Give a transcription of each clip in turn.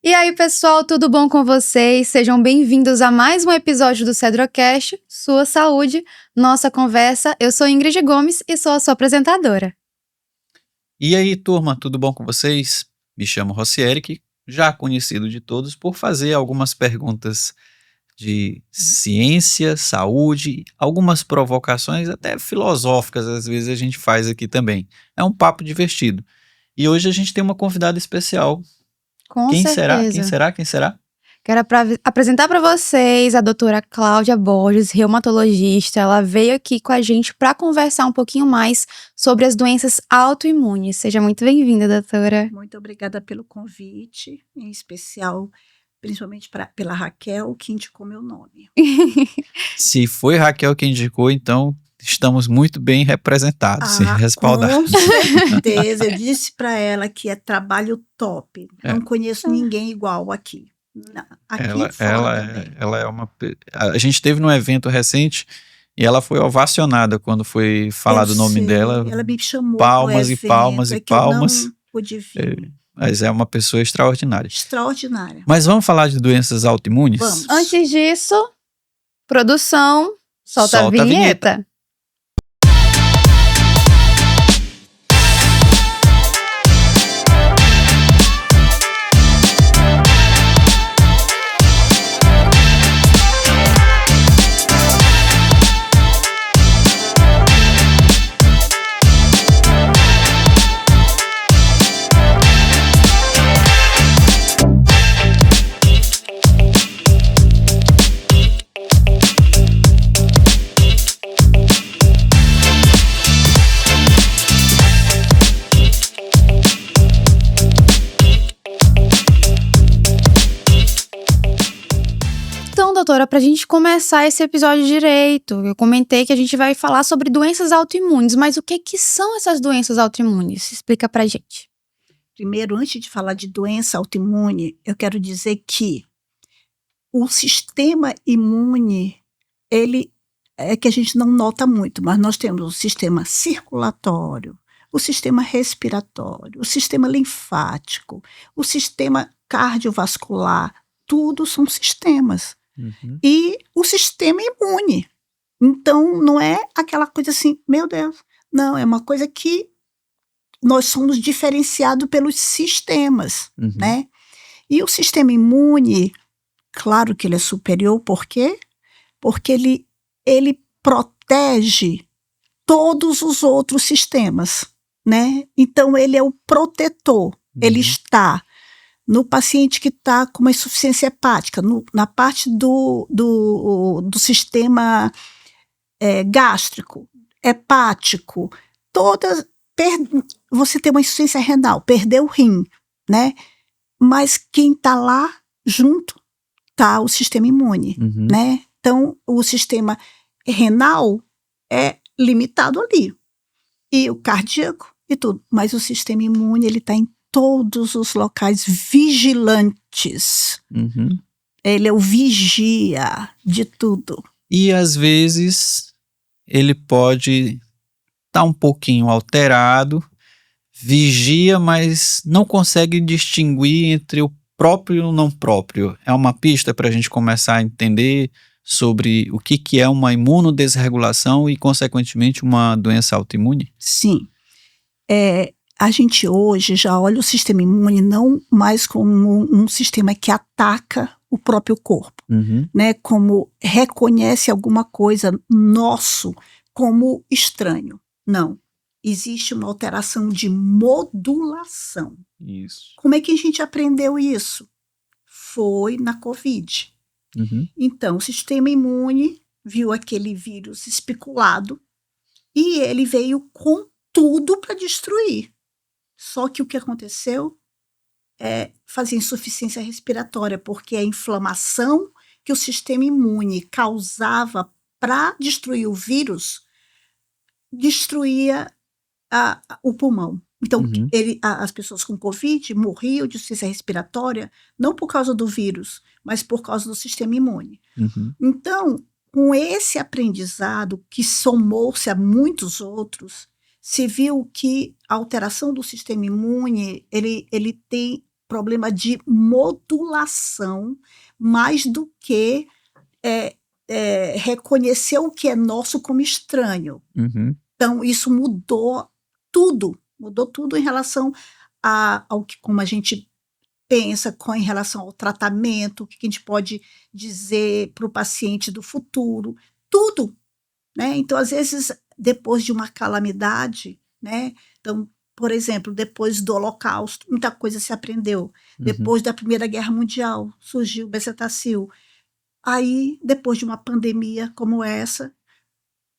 E aí, pessoal, tudo bom com vocês? Sejam bem-vindos a mais um episódio do Cedrocast, Sua Saúde, Nossa Conversa. Eu sou Ingrid Gomes e sou a sua apresentadora. E aí, turma, tudo bom com vocês? Me chamo Rossieric, já conhecido de todos por fazer algumas perguntas de ciência, saúde, algumas provocações até filosóficas, às vezes a gente faz aqui também. É um papo divertido. E hoje a gente tem uma convidada especial. Com Quem será? certeza. Quem será? Quem será? Quero apresentar para vocês a doutora Cláudia Borges, reumatologista. Ela veio aqui com a gente para conversar um pouquinho mais sobre as doenças autoimunes. Seja muito bem-vinda, doutora. Muito obrigada pelo convite, em especial, principalmente pela Raquel, que indicou meu nome. Se foi Raquel quem indicou, então estamos muito bem representados e respaldados. Com certeza, eu disse para ela que é trabalho top. Não conheço ninguém igual aqui. Não, aqui fora também. Ela é uma... A gente teve num evento recente e ela foi ovacionada quando foi falado o nome dela. Ela me chamou palmas pro e evento, palmas e palmas. Eu não pude vir. Mas é uma pessoa extraordinária. Extraordinária. Mas vamos falar de doenças autoimunes? Vamos. Antes disso, produção, solta a vinheta. Doutora, para a gente começar esse episódio direito, eu comentei que a gente vai falar sobre doenças autoimunes, mas o que são essas doenças autoimunes? Explica pra gente. Primeiro, antes de falar de doença autoimune, eu quero dizer que o sistema imune, ele é que a gente não nota muito, mas nós temos o sistema circulatório, o sistema respiratório, o sistema linfático, o sistema cardiovascular, tudo são sistemas. Uhum. E o sistema imune. Então, não é aquela coisa assim, meu Deus. Não, é uma coisa que nós somos diferenciados pelos sistemas, né? E o sistema imune, claro que ele é superior, por quê? Porque ele protege todos os outros sistemas, né? Então, ele é o protetor. Ele está no paciente que está com uma insuficiência hepática, na parte do sistema gástrico, hepático, você tem uma insuficiência renal, perdeu o rim, né? Mas quem está lá junto está o sistema imune, né? Então, o sistema renal é limitado ali, e o cardíaco e tudo, mas o sistema imune ele está em todos os locais vigilantes. Ele é o vigia de tudo. E às vezes ele pode estar um pouquinho alterado, vigia, mas não consegue distinguir entre o próprio e o não próprio. É uma pista para a gente começar a entender sobre o que é uma imunodesregulação e, consequentemente, uma doença autoimune? Sim. A gente hoje já olha o sistema imune não mais como um sistema que ataca o próprio corpo, né? Como reconhece alguma coisa nosso como estranho. Não. Existe uma alteração de modulação. Isso. Como é que a gente aprendeu isso? Foi na Covid. Então, o sistema imune viu aquele vírus especulado e ele veio com tudo para destruir. Só que o que aconteceu é fazer insuficiência respiratória, porque a inflamação que o sistema imune causava para destruir o vírus, destruía o pulmão. Então, as pessoas com Covid morriam de insuficiência respiratória, não por causa do vírus, mas por causa do sistema imune. Então, com esse aprendizado, que somou-se a muitos outros, se viu que a alteração do sistema imune, ele tem problema de modulação, mais do que reconhecer o que é nosso como estranho. Uhum. Então, isso mudou tudo em relação ao que, como a gente pensa, em relação ao tratamento, o que a gente pode dizer para o paciente do futuro, tudo, né? Então, às vezes, depois de uma calamidade, né? Então, por exemplo, depois do Holocausto, muita coisa se aprendeu. Uhum. Depois da Primeira Guerra Mundial, surgiu o bezetacil. Aí, depois de uma pandemia como essa,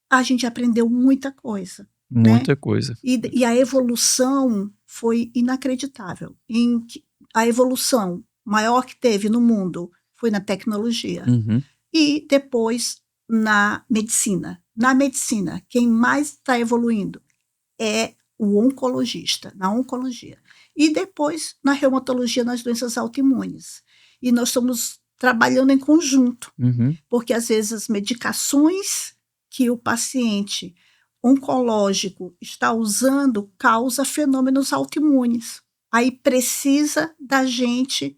a gente aprendeu muita coisa. Muita né? coisa. E a evolução foi inacreditável. A evolução maior que teve no mundo foi na tecnologia. Uhum. E depois na medicina. Na medicina, quem mais está evoluindo é o oncologista, na oncologia. E depois na reumatologia, nas doenças autoimunes. E nós estamos trabalhando em conjunto, Uhum. porque às vezes as medicações que o paciente oncológico está usando causa fenômenos autoimunes. Aí precisa da gente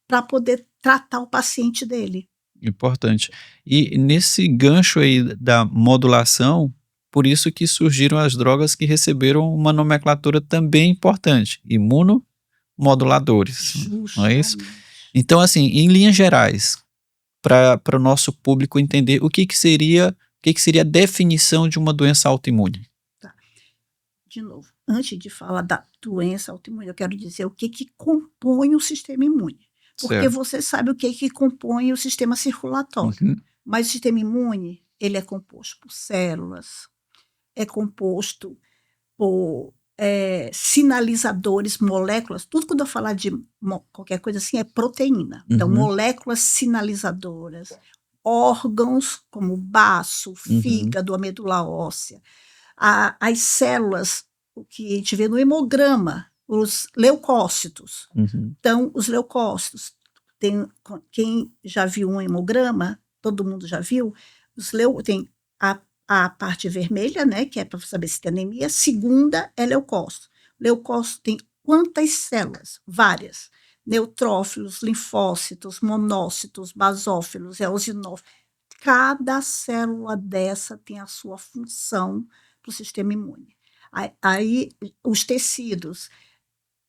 para poder tratar o paciente dele. Importante. E nesse gancho aí da modulação, por isso que surgiram as drogas que receberam uma nomenclatura também importante, imunomoduladores, não é isso? Então, assim, em linhas gerais, para o nosso público entender o que seria a definição de uma doença autoimune. Tá. De novo, antes de falar da doença autoimune, eu quero dizer o que compõe o sistema imune. Porque Certo. você sabe o que compõe o sistema circulatório. Uhum. Mas o sistema imune, ele é composto por células, é composto por sinalizadores, moléculas. Tudo quando eu falar de qualquer coisa assim é proteína. Então, Uhum. moléculas sinalizadoras, órgãos como o baço, fígado, a medula óssea. As células, o que a gente vê no hemograma, os leucócitos. Uhum. Então, os leucócitos, quem já viu um hemograma, todo mundo já viu, tem a parte vermelha, né, que é para saber se tem anemia. Segunda é leucócito. Leucócito tem quantas células? Várias. Neutrófilos, linfócitos, monócitos, basófilos, eosinófilos. Cada célula dessa tem a sua função para o sistema imune. Aí, os tecidos.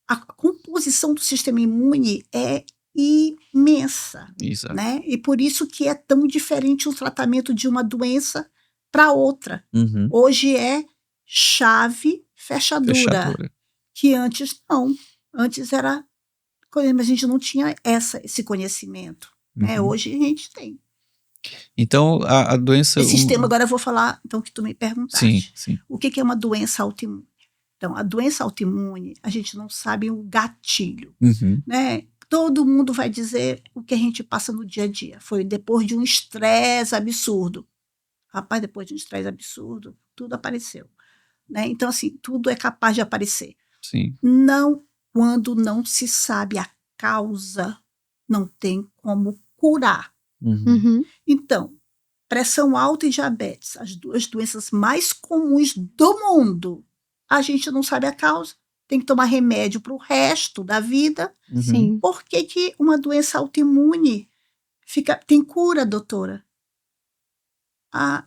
A composição do sistema imune é imensa. Exato. Né? E por isso que é tão diferente o tratamento de uma doença para outra. Uhum. Hoje é chave fechadura, que antes não. Antes era coisa, mas a gente não tinha esse conhecimento. Né? Hoje a gente tem. Então, a doença... Esse sistema, agora eu vou falar, então, que tu me perguntaste. Sim. O que é uma doença autoimune? Então, a doença autoimune, a gente não sabe o gatilho. Uhum. Né? Todo mundo vai dizer o que a gente passa no dia a dia. Foi depois de um estresse absurdo. Rapaz, depois de um estresse absurdo, tudo apareceu. Né? Então, assim, tudo é capaz de aparecer. Sim. Não, quando não se sabe a causa, não tem como curar. Uhum. Então, pressão alta e diabetes, as duas doenças mais comuns do mundo, a gente não sabe a causa. Tem que tomar remédio para o resto da vida. Uhum. Sim. Por que uma doença autoimune tem cura, doutora?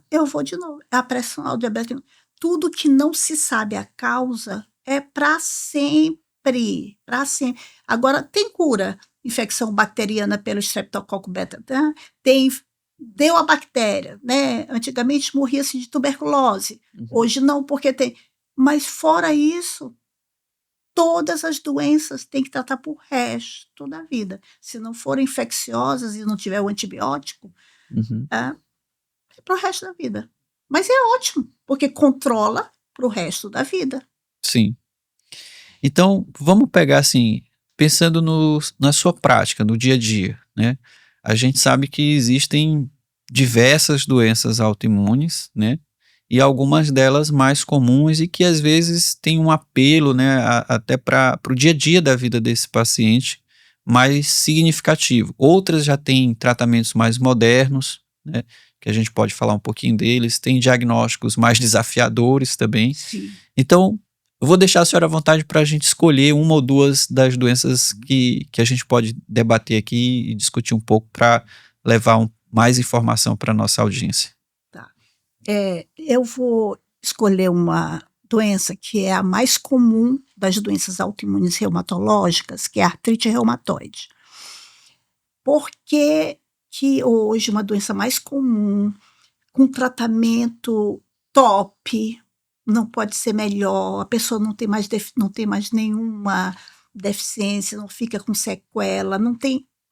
Eu vou de novo. A pressão alta, diabetes, tudo que não se sabe a causa é para sempre. Para sempre. Agora, tem cura. Infecção bacteriana pelo Streptococcus beta, tá? Deu a bactéria, né? Antigamente morria-se de tuberculose. Uhum. Hoje não, porque tem. Mas fora isso, todas as doenças tem que tratar por resto da vida. Se não forem infecciosas e não tiver o antibiótico, é para o resto da vida. Mas é ótimo, porque controla para o resto da vida. Sim. Então, vamos pegar assim, pensando na sua prática, no dia a dia, né? A gente sabe que existem diversas doenças autoimunes, né? E algumas delas mais comuns e que às vezes tem um apelo, né, até para o dia a dia da vida desse paciente mais significativo. Outras já têm tratamentos mais modernos, né, que a gente pode falar um pouquinho deles, tem diagnósticos mais desafiadores também. Sim. Então, Eu vou deixar a senhora à vontade para a gente escolher uma ou duas das doenças que a gente pode debater aqui e discutir um pouco para levar mais informação para a nossa audiência. Tá. Eu vou escolher uma doença que é a mais comum das doenças autoimunes reumatológicas, que é a artrite reumatoide. Por que que hoje uma doença mais comum, com tratamento top, não pode ser melhor, a pessoa não tem mais nenhuma deficiência, não fica com sequela,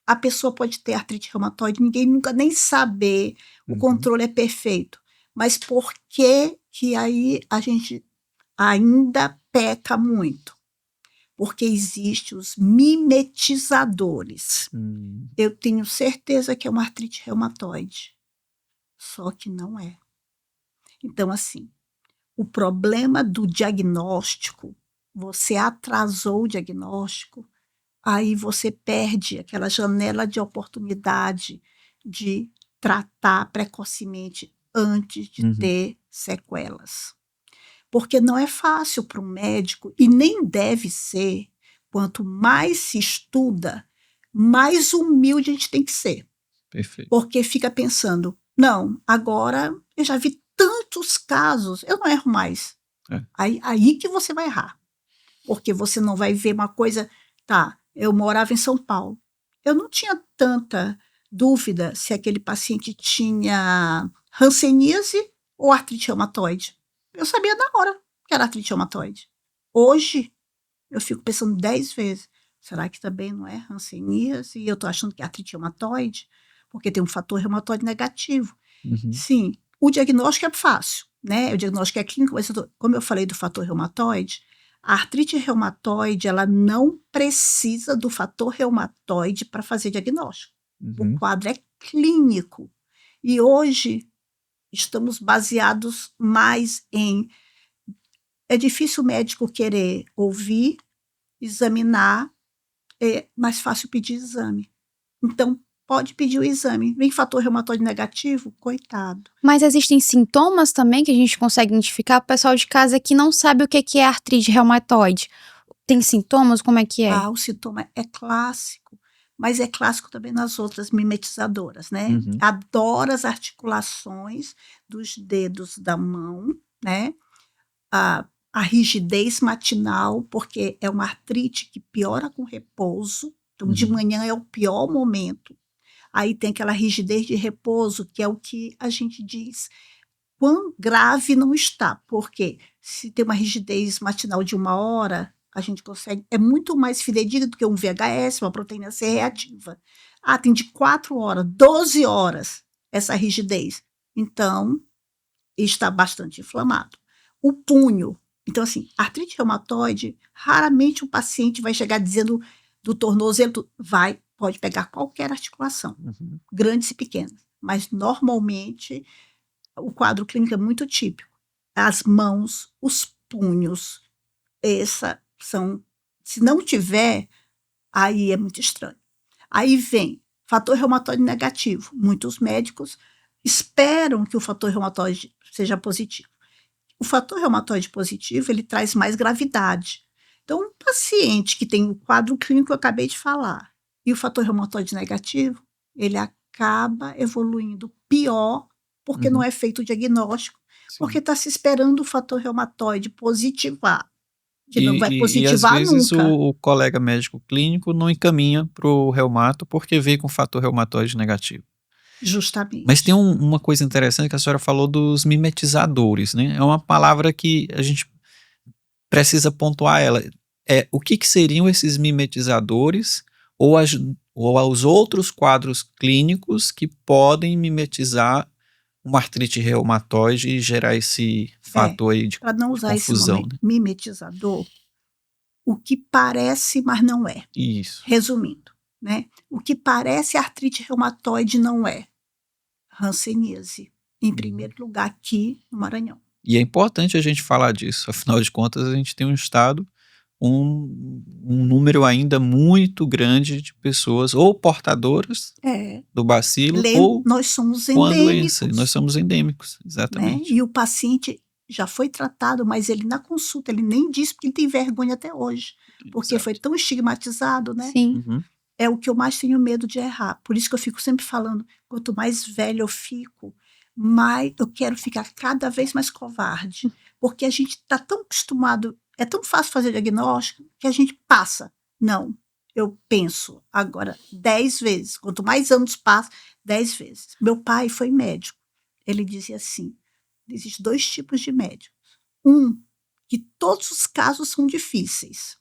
a pessoa pode ter artrite reumatoide, ninguém nunca nem saber, o controle é perfeito. Mas por que que aí a gente ainda peca muito? Porque existem os mimetizadores. Eu tenho certeza que é uma artrite reumatoide, só que não é. Então, assim, o problema do diagnóstico, você atrasou o diagnóstico, aí você perde aquela janela de oportunidade de tratar precocemente antes de ter sequelas. Porque não é fácil para um médico, e nem deve ser, quanto mais se estuda, mais humilde a gente tem que ser. Perfeito. Porque fica pensando, não, agora eu já vi tantos casos, eu não erro mais. Aí que você vai errar. Porque você não vai ver uma coisa, tá, eu morava em São Paulo, eu não tinha tanta dúvida se aquele paciente tinha hanseníase ou artrite reumatoide. Eu sabia na hora que era artrite reumatoide. Hoje, eu fico pensando 10 vezes, será que também não é hanseníase e eu estou achando que é artrite reumatoide? Porque tem um fator reumatoide negativo. Sim, o diagnóstico é fácil, né? O diagnóstico é clínico, mas como eu falei do fator reumatoide, a artrite reumatoide, ela não precisa do fator reumatoide para fazer diagnóstico. O quadro é clínico. E hoje estamos baseados mais em... É difícil o médico querer ouvir, examinar, é mais fácil pedir exame. Então, pode pedir o exame. Vem fator reumatoide negativo? Coitado. Mas existem sintomas também que a gente consegue identificar? O pessoal de casa que não sabe o que é artrite reumatoide. Tem sintomas? Como é que é? O sintoma é clássico, mas é clássico também nas outras mimetizadoras, né? Adora as articulações dos dedos da mão, né? A rigidez matinal, porque é uma artrite que piora com repouso. Então, de manhã é o pior momento. Aí tem aquela rigidez de repouso, que é o que a gente diz quão grave não está. Porque se tem uma rigidez matinal de 1 hora, a gente consegue... É muito mais fidedigno do que um VHS, uma proteína C reativa. Tem de 4 horas, 12 horas essa rigidez. Então, está bastante inflamado. O punho. Então, assim, artrite reumatoide, raramente o paciente vai chegar dizendo do tornozelo, pode pegar qualquer articulação, grandes e pequenas, mas normalmente o quadro clínico é muito típico. As mãos, os punhos, se não tiver, aí é muito estranho. Aí vem fator reumatoide negativo. Muitos médicos esperam que o fator reumatoide seja positivo. O fator reumatoide positivo, ele traz mais gravidade. Então, um paciente que tem o quadro clínico que eu acabei de falar, e o fator reumatoide negativo, ele acaba evoluindo pior, porque não é feito o diagnóstico, porque está se esperando o fator reumatoide positivar, que não vai positivar e às vezes nunca. o colega médico clínico não encaminha para o reumato porque veio com fator reumatoide negativo. Justamente. Mas tem uma coisa interessante que a senhora falou dos mimetizadores, né? É uma palavra que a gente precisa pontuar ela. O que seriam esses mimetizadores ou os outros quadros clínicos que podem mimetizar uma artrite reumatoide e gerar esse fator aí de confusão. Para não usar esse nome, né? Mimetizador, o que parece, mas não é. Isso. Resumindo, né? O que parece artrite reumatoide não é. Hanseníase, em primeiro lugar aqui no Maranhão. E é importante a gente falar disso, afinal de contas a gente tem um estado, um número ainda muito grande de pessoas ou portadoras do bacilo ou nós somos com a endêmicos, doença. Nós somos endêmicos, exatamente. Né? E o paciente já foi tratado, mas ele na consulta, ele nem disse porque ele tem vergonha até hoje, porque Exato. foi tão estigmatizado, né? Sim. Uhum. É o que eu mais tenho medo de errar. Por isso que eu fico sempre falando, quanto mais velha eu fico, mais eu quero ficar cada vez mais covarde. Porque a gente está tão acostumado, é tão fácil fazer diagnóstico, que a gente passa. Não, eu penso agora 10 vezes. Quanto mais anos passam, 10 vezes. Meu pai foi médico. Ele dizia assim, existem 2 tipos de médicos. Um, que todos os casos são difíceis.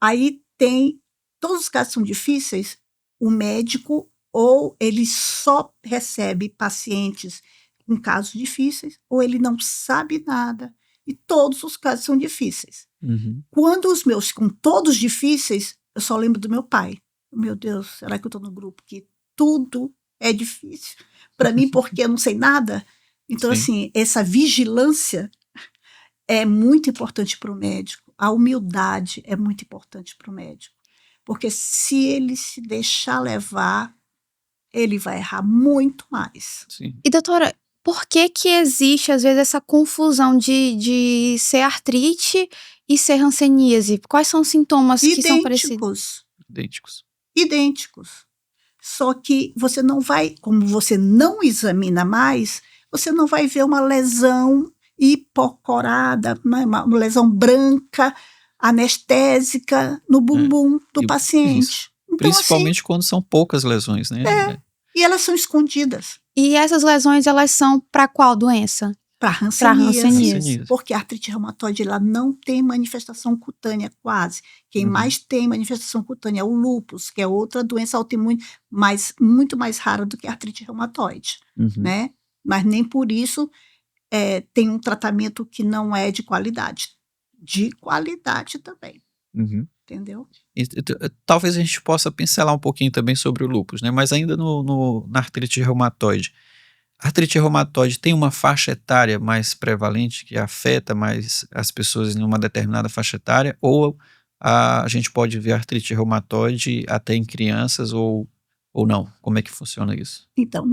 Aí tem, todos os casos são difíceis, o médico ou ele só recebe pacientes com casos difíceis, ou ele não sabe nada, e todos os casos são difíceis. Uhum. Quando os meus ficam todos difíceis, eu só lembro do meu pai. Meu Deus, será que eu estou no grupo que tudo é difícil para mim porque eu não sei nada? Então, Sim. assim, essa vigilância é muito importante para o médico. A humildade é muito importante para o médico. Porque se ele se deixar levar, ele vai errar muito mais. Sim. E doutora, por que que existe às vezes essa confusão de ser artrite e ser hanseníase? Quais são os sintomas que são parecidos? Idênticos. Idênticos. Idênticos. Só que você não vai, como você não examina mais, você não vai ver uma lesão hipocorada, uma lesão branca, anestésica no bumbum do E- paciente. Então, assim, Principalmente quando são poucas lesões, né? e elas são escondidas E essas lesões, elas são para qual doença? para Para hanseníase, hanseníase. porque a artrite reumatoide ela não tem manifestação cutânea quase. Quem Uhum. mais tem manifestação cutânea é o lúpus, que é outra doença autoimune, mas muito mais rara do que a artrite reumatoide, Uhum. né? Mas nem por isso tem um tratamento que não é de qualidade. De qualidade também, Uhum. entendeu? Talvez a gente possa pincelar um pouquinho também sobre o lúpus, né? Mas ainda na artrite reumatoide. A artrite reumatoide tem uma faixa etária mais prevalente que afeta mais as pessoas em uma determinada faixa etária, ou a gente pode ver artrite reumatoide até em crianças ou não? Como é que funciona isso? Então,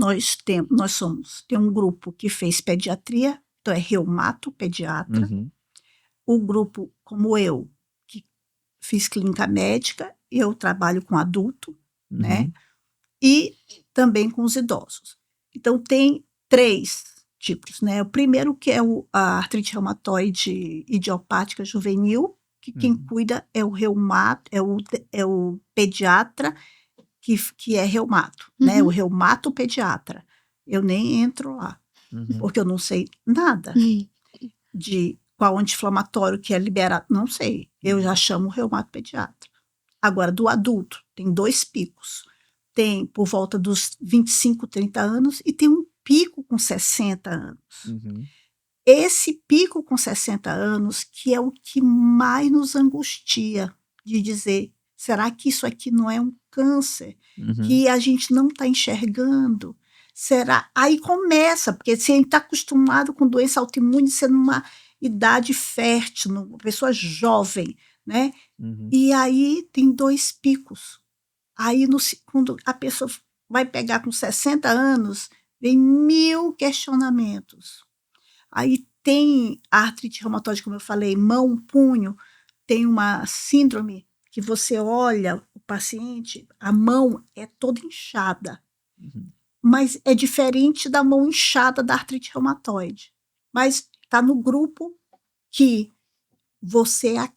tem um grupo que fez pediatria, então é reumatopediatra. Uhum. O grupo, como eu, que fiz clínica médica, eu trabalho com adulto, né? Uhum. E também com os idosos. Então, tem 3 tipos, né? O primeiro que é a artrite reumatoide idiopática juvenil, que quem Uhum. cuida é o o pediatra que é reumato, né? O Uhum. reumatopediatra. Eu nem entro lá, Uhum. porque eu não sei nada de qual anti-inflamatório que é liberado, não sei. Eu já chamo o reumatopediatra. Agora, do adulto, tem 2 picos. Tem por volta dos 25, 30 anos e tem um pico com 60 anos. Uhum. Esse pico com 60 anos que é o que mais nos angustia de dizer, será que isso aqui não é um câncer Uhum. que a gente não está enxergando? Será? Aí começa, porque se a gente está acostumado com doença autoimune sendo numa idade fértil, uma pessoa jovem, né? Uhum. E aí tem 2 picos. Aí, quando a pessoa vai pegar com 60 anos, vem 1000 questionamentos. Aí tem a artrite reumatoide, como eu falei, mão, punho, tem uma síndrome que você olha o paciente, a mão é toda inchada, Uhum. mas é diferente da mão inchada da artrite reumatoide. Mas está no grupo que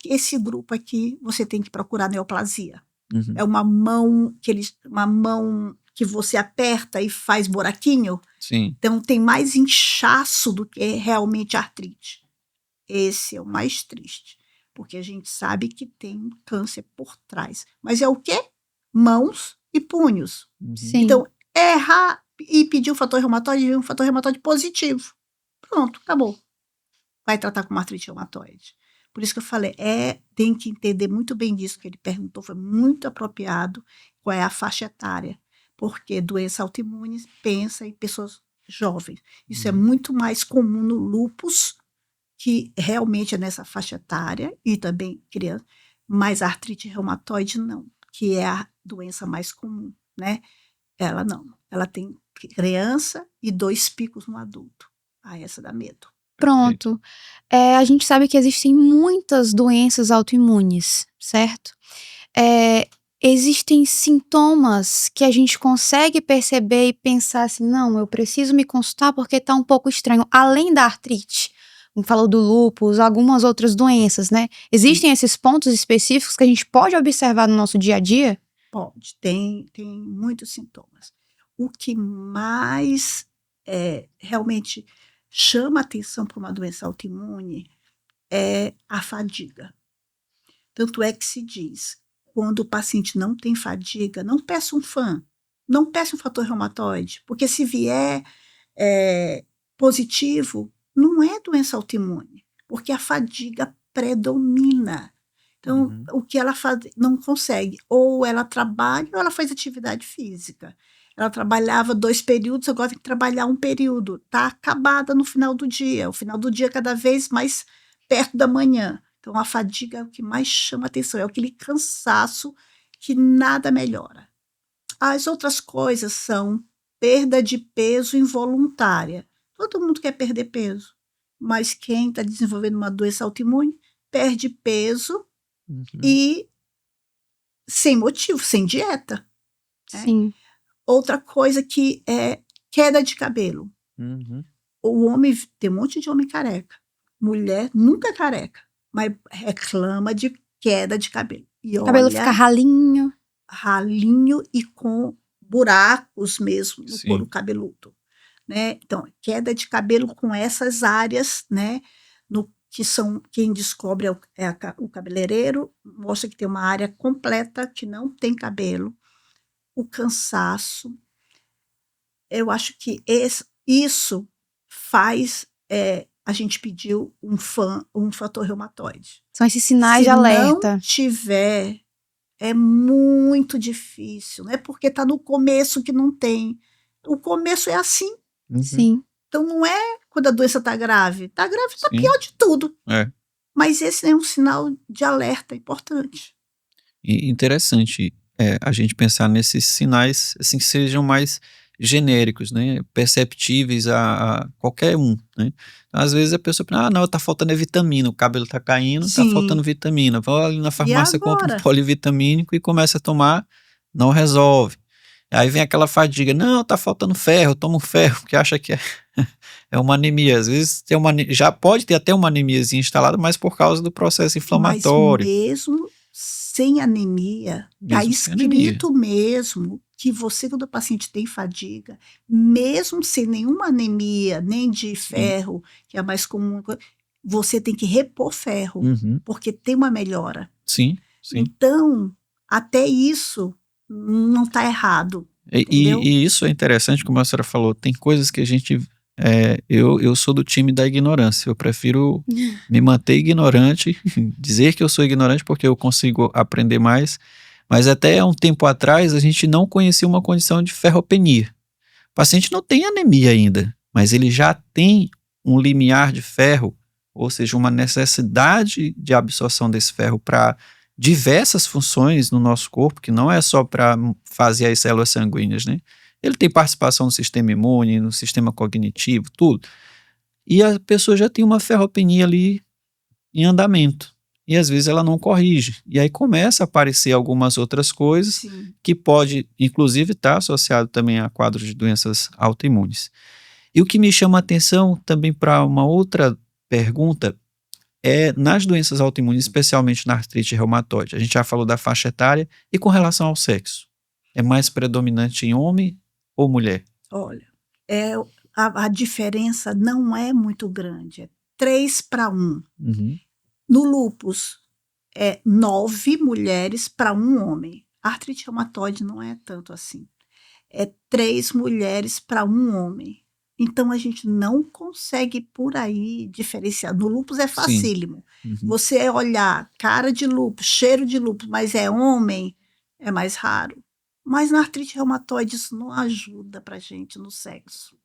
esse grupo aqui, você tem que procurar neoplasia. Uhum. É uma mão que você aperta e faz buraquinho. Sim. Então tem mais inchaço do que realmente artrite. Esse é o mais triste, porque a gente sabe que tem um câncer por trás. Mas é o quê? Mãos e punhos. Uhum. Sim. Então, errar e pedir o fator reumatoide, um fator reumatoide positivo. Pronto, acabou. Vai tratar com uma artrite reumatoide. Por isso que eu falei, tem que entender muito bem disso que ele perguntou, foi muito apropriado, qual é a faixa etária. Porque doença autoimune pensa em pessoas jovens. Isso é muito mais comum no lúpus, que realmente é nessa faixa etária, e também criança, mas a artrite reumatoide não, que é a doença mais comum, né? Ela não, ela tem criança e 2 picos no adulto. Ah, essa dá medo. Pronto. A gente sabe que existem muitas doenças autoimunes, certo? Existem sintomas que a gente consegue perceber e pensar assim, não, eu preciso me consultar porque tá um pouco estranho, além da artrite. Como falou do lúpus, algumas outras doenças, né? Existem esses pontos específicos que a gente pode observar no nosso dia a dia? Pode, tem muitos sintomas. O que mais realmente chama atenção para uma doença autoimune é a fadiga. Tanto é que se diz, quando o paciente não tem fadiga, não peça um FAM, não peça um fator reumatoide, porque se vier positivo, não é doença autoimune, porque a fadiga predomina. Então, o que ela faz, não consegue. Ou ela trabalha ou ela faz atividade física. Ela trabalhava 2 períodos, agora tem que trabalhar 1 período. Está acabada no final do dia. O final do dia cada vez mais perto da manhã. Então, a fadiga é o que mais chama atenção, é aquele cansaço que nada melhora. As outras coisas são perda de peso involuntária. Todo mundo quer perder peso, mas quem está desenvolvendo uma doença autoimune perde peso e sem motivo, sem dieta. Sim. Outra coisa que é queda de cabelo. O homem, tem um monte de homem careca. Mulher nunca é careca, mas reclama de queda de cabelo. E O cabelo fica ralinho. Ralinho e com buracos mesmo no Sim. couro cabeludo, né? Então, queda de cabelo com essas áreas, né? Que são, quem descobre o cabeleireiro, mostra que tem uma área completa que não tem cabelo, o cansaço. Eu acho que isso faz a gente pedir um fator reumatoide. São esses sinais de alerta. Se não tiver, é muito difícil. Não é porque está no começo que não tem. O começo é assim. Sim. Então, não é quando a doença está grave. Está grave, está pior de tudo. Mas esse é um sinal de alerta importante. E interessante a gente pensar nesses sinais assim, que sejam mais genéricos, né? Perceptíveis a qualquer um, né? Às vezes a pessoa pensa, não, tá faltando vitamina, o cabelo tá caindo, tá faltando vitamina. Vai ali na farmácia, compra um polivitamínico e começa a tomar, não resolve. Aí vem aquela fadiga, não, tá faltando ferro, toma um ferro, porque acha que é uma anemia. Às vezes já pode ter até uma anemiazinha instalada, mas por causa do processo inflamatório. Mas mesmo sem anemia, está escrito mesmo que você, quando o paciente tem fadiga, mesmo sem nenhuma anemia, nem de ferro, que é mais comum, você tem que repor ferro, porque tem uma melhora. Sim. Então, até isso não está errado. E isso é interessante, como a senhora falou, tem coisas que a gente... eu sou do time da ignorância, eu prefiro me manter ignorante, dizer que eu sou ignorante porque eu consigo aprender mais, mas até um tempo atrás a gente não conhecia uma condição de ferropenia. O paciente não tem anemia ainda, mas ele já tem um limiar de ferro, ou seja, uma necessidade de absorção desse ferro para diversas funções no nosso corpo, que não é só para fazer as células sanguíneas, né? Ele tem participação no sistema imune, no sistema cognitivo, tudo. E a pessoa já tem uma ferropenia ali em andamento. E às vezes ela não corrige. E aí começa a aparecer algumas outras coisas que pode, inclusive, estar associado também a quadros de doenças autoimunes. E o que me chama a atenção também para uma outra pergunta é nas doenças autoimunes, especialmente na artrite reumatoide. A gente já falou da faixa etária e com relação ao sexo. É mais predominante em homem ou mulher? Olha, a diferença não é muito grande, é 3:1. No lúpus, é 9 mulheres para 1 homem. A artrite reumatoide não é tanto assim. É 3 mulheres para 1 homem. Então, a gente não consegue por aí diferenciar. No lúpus é facílimo. Você olhar cara de lúpus, cheiro de lúpus, mas é homem, é mais raro. Mas na artrite reumatoide isso não ajuda pra gente no sexo,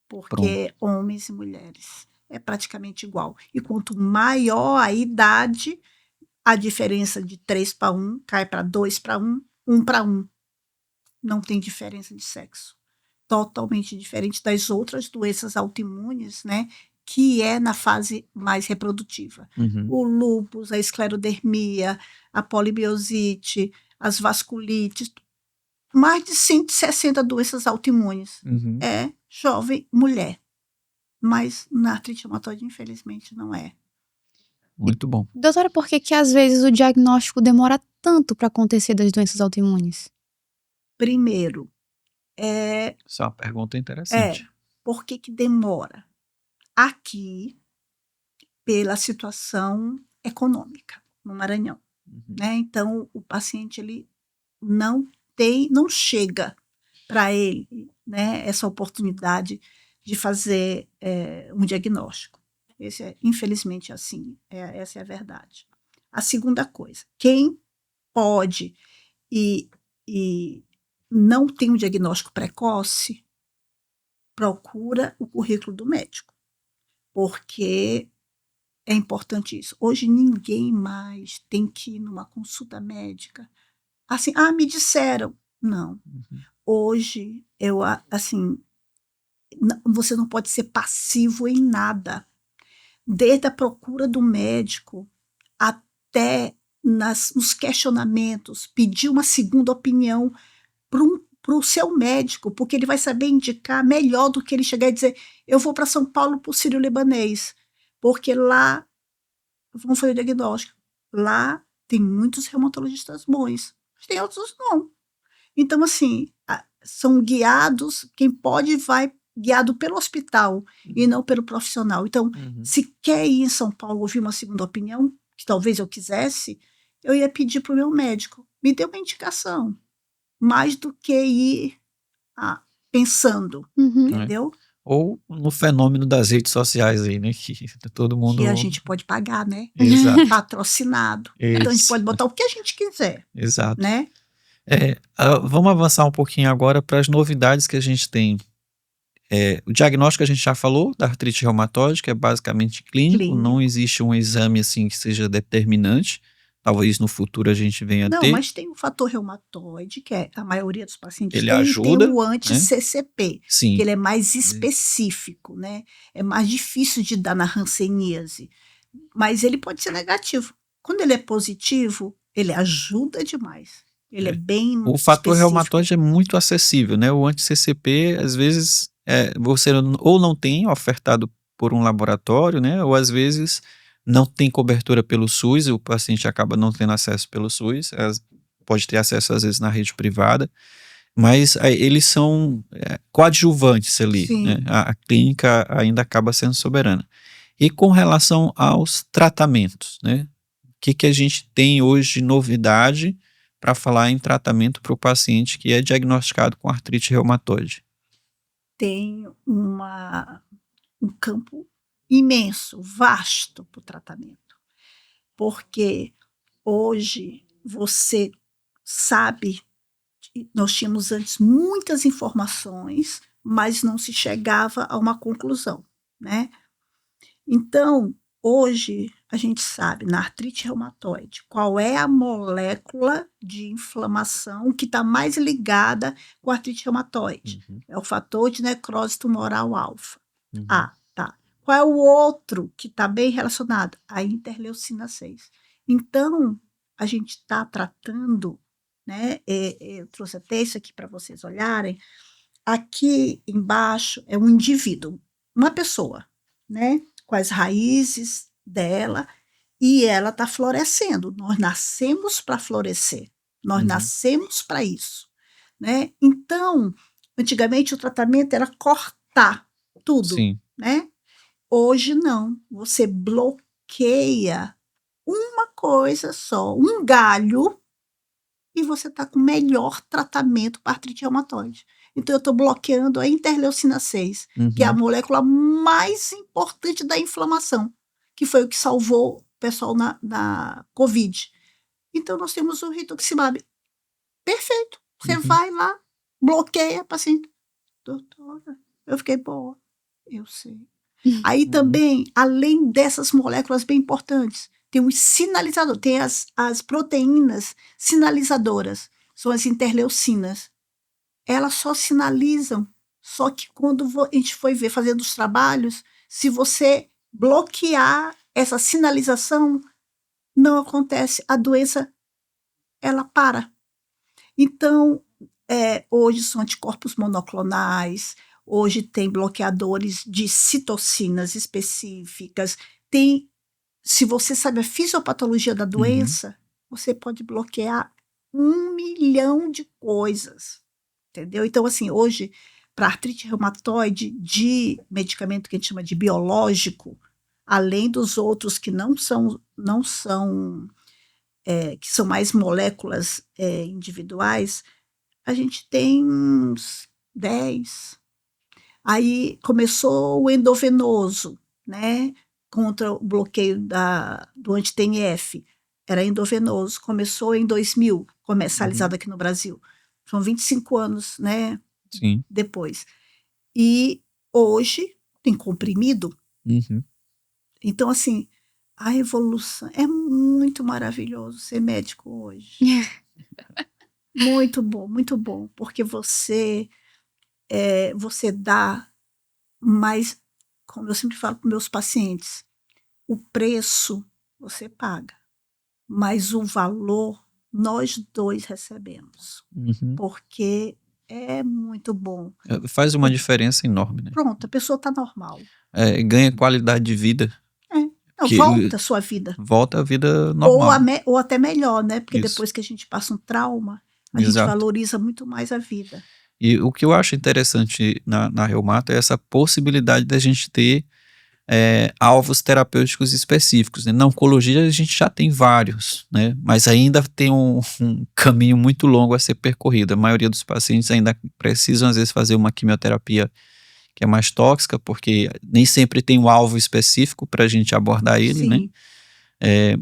porque homens e mulheres é praticamente igual. E quanto maior a idade, a diferença de 3:1 cai para 2:1, 1:1. Não tem diferença de sexo. Totalmente diferente das outras doenças autoimunes, né? que é na fase mais reprodutiva. O lúpus, a esclerodermia, a polibiosite, as vasculites, mais de 160 doenças autoimunes. É jovem mulher. Mas na artrite reumatoide, infelizmente, não é. Muito bom. Doutora, por que às vezes o diagnóstico demora tanto para acontecer das doenças autoimunes? Primeiro, Essa é uma pergunta interessante. por que demora? Aqui, pela situação econômica no Maranhão. Né? Então, o paciente ele não chega para ele, né, essa oportunidade de fazer um diagnóstico. Infelizmente, assim, essa é a verdade. A segunda coisa, quem pode e não tem um diagnóstico precoce, procura o currículo do médico, porque é importante isso. Hoje ninguém mais tem que ir numa consulta médica assim, me disseram. Não. Hoje, você não pode ser passivo em nada. Desde a procura do médico até nos questionamentos, pedir uma segunda opinião para o seu médico, porque ele vai saber indicar melhor do que ele chegar e dizer, eu vou para São Paulo para o Sírio-Libanês, porque lá vamos fazer diagnóstico. Lá tem muitos reumatologistas bons, tem outros não. Então, assim, são guiados, quem pode vai guiado pelo hospital e não pelo profissional. Então, se quer ir em São Paulo ouvir uma segunda opinião, que talvez eu quisesse, eu ia pedir para o meu médico, me dê uma indicação, mais do que ir pensando, entendeu? Ou no fenômeno das redes sociais aí, né? Que todo mundo... Que a gente pode pagar, né? Exato. Patrocinado. Então, a gente pode botar o que a gente quiser. Exato. Né? Vamos avançar um pouquinho agora para as novidades que a gente tem. O diagnóstico a gente já falou, da artrite reumatoide, que é basicamente clínico. Não existe um exame assim que seja determinante. Talvez no futuro a gente venha ter. Não, mas tem o fator reumatoide, que a maioria dos pacientes ele ajuda, tem o anti-CCP, né? Sim. que ele é mais específico, né? É mais difícil de dar na hanseníase, mas ele pode ser negativo. Quando ele é positivo, ele ajuda demais. Ele é bem O fator específico. reumatoide é muito acessível, né? O anti-CCP, às vezes, você ou não tem ofertado por um laboratório, né? Ou às vezes não tem cobertura pelo SUS, e o paciente acaba não tendo acesso pelo SUS, pode ter acesso às vezes na rede privada, mas eles são coadjuvantes ali, né? A clínica ainda acaba sendo soberana. E com relação aos tratamentos, né? O que a gente tem hoje de novidade para falar em tratamento para o paciente que é diagnosticado com artrite reumatoide? Tem um campo imenso, vasto para o tratamento. Porque hoje você sabe, nós tínhamos antes muitas informações, mas não se chegava a uma conclusão, né? Então, hoje a gente sabe, na artrite reumatoide, qual é a molécula de inflamação que está mais ligada com a artrite reumatoide. É o fator de necrose tumoral alfa. Tá. Qual é o outro que está bem relacionado? A interleucina 6. Então, a gente está tratando, né? Eu trouxe até isso aqui para vocês olharem. Aqui embaixo é um indivíduo, uma pessoa, né? Com as raízes dela, e ela está florescendo. Nós nascemos para florescer, nós nascemos para isso, né? Então, antigamente o tratamento era cortar tudo, né? Hoje não, você bloqueia uma coisa só, um galho, e você está com o melhor tratamento para artrite reumatoide. Então, eu estou bloqueando a interleucina 6, que é a molécula mais importante da inflamação, que foi o que salvou o pessoal na Covid. Então, nós temos o rituximab. Perfeito. Você vai lá, bloqueia, paciente. Doutora, eu fiquei boa. Eu sei. Aí também, além dessas moléculas bem importantes, tem os sinalizadores, tem as proteínas sinalizadoras, são as interleucinas. Elas só sinalizam, só que quando a gente foi ver, fazendo os trabalhos, Se você bloquear essa sinalização, não acontece, a doença, ela para. Então, hoje são anticorpos monoclonais, hoje tem bloqueadores de citocinas específicas, se você sabe a fisiopatologia da doença, você pode bloquear 1 milhão de coisas, entendeu? Então, assim, hoje, para artrite reumatoide, de medicamento que a gente chama de biológico, além dos outros que não são que são mais moléculas individuais, a gente tem uns 10. Aí começou o endovenoso, né? Contra o bloqueio do anti-TNF. Era endovenoso. Começou em 2000, comercializado aqui no Brasil. São 25 anos, né? Sim. Depois. E hoje tem comprimido. Então, assim, a evolução é muito maravilhoso ser médico hoje. Muito bom, porque você dá mais, como eu sempre falo para meus pacientes, o preço você paga, mas o valor nós dois recebemos, porque é muito bom. Faz uma diferença enorme, né? Pronto, a pessoa está normal. Ganha qualidade de vida. Não, volta a sua vida. Volta a vida normal. Ou até melhor, né? Porque Isso. depois que a gente passa um trauma, a gente valoriza muito mais a vida. E o que eu acho interessante na reumato é essa possibilidade da gente ter alvos terapêuticos específicos, né? Na oncologia a gente já tem vários, né? Mas ainda tem um caminho muito longo a ser percorrido. A maioria dos pacientes ainda precisam às vezes fazer uma quimioterapia que é mais tóxica, porque nem sempre tem um alvo específico para a gente abordar ele, né?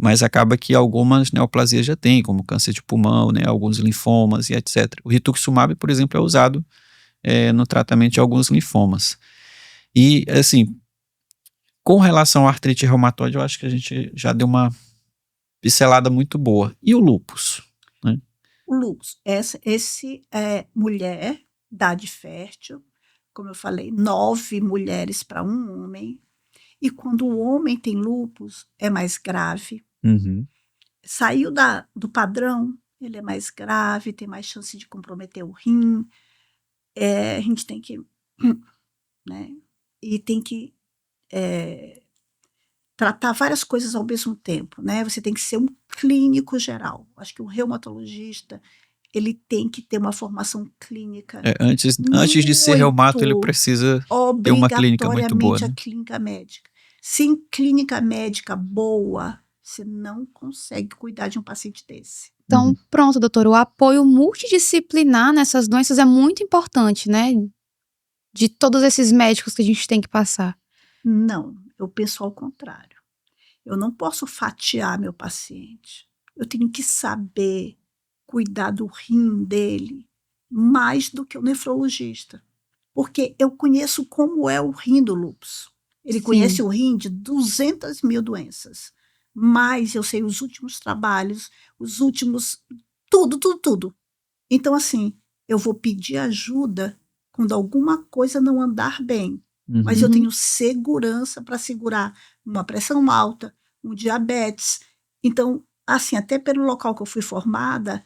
Mas acaba que algumas neoplasias já tem, como câncer de pulmão, né? Alguns linfomas e etc. O rituximab, por exemplo, é usado no tratamento de alguns linfomas. E, assim, com relação à artrite reumatoide, eu acho que a gente já deu uma pincelada muito boa. E o lúpus? Né? O lúpus, esse é mulher, idade fértil, como eu falei, 9 mulheres para um homem. E quando o homem tem lúpus, é mais grave. Saiu do padrão, ele é mais grave, tem mais chance de comprometer o rim. A gente tem que... né? E tem que tratar várias coisas ao mesmo tempo, né? Você tem que ser um clínico geral. Acho que o reumatologista, ele tem que ter uma formação clínica. Antes de ser reumato, ele precisa ter uma clínica muito boa. Né? A clínica médica. Sem clínica médica boa, você não consegue cuidar de um paciente desse. Então, pronto, doutor, o apoio multidisciplinar nessas doenças é muito importante, né? De todos esses médicos que a gente tem que passar. Não, eu penso ao contrário. Eu não posso fatiar meu paciente. Eu tenho que saber cuidar do rim dele mais do que o nefrologista. Porque eu conheço como é o rim do lúpus. Ele conhece o rim de 200 mil doenças. Mas eu sei os últimos trabalhos, os últimos... Tudo. Então, assim, eu vou pedir ajuda quando alguma coisa não andar bem. Mas eu tenho segurança para segurar uma pressão alta, um diabetes. Então, assim, até pelo local que eu fui formada,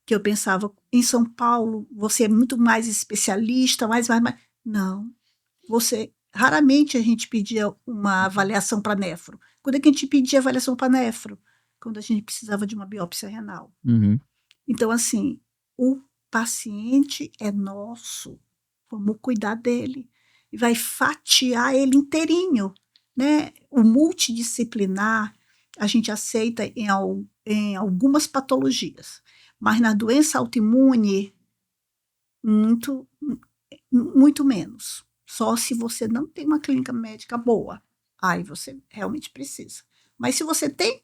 que eu pensava, em São Paulo, você é muito mais especialista, mais. Não. Raramente a gente pedia uma avaliação para nefro. Quando é que a gente pedia avaliação para nefro? Quando a gente precisava de uma biópsia renal. Então, assim, o paciente é nosso. Vamos cuidar dele. E vai fatiar ele inteirinho, né? O multidisciplinar a gente aceita em algumas patologias, mas na doença autoimune, muito menos. Só se você não tem uma clínica médica boa, aí você realmente precisa. Mas se você tem,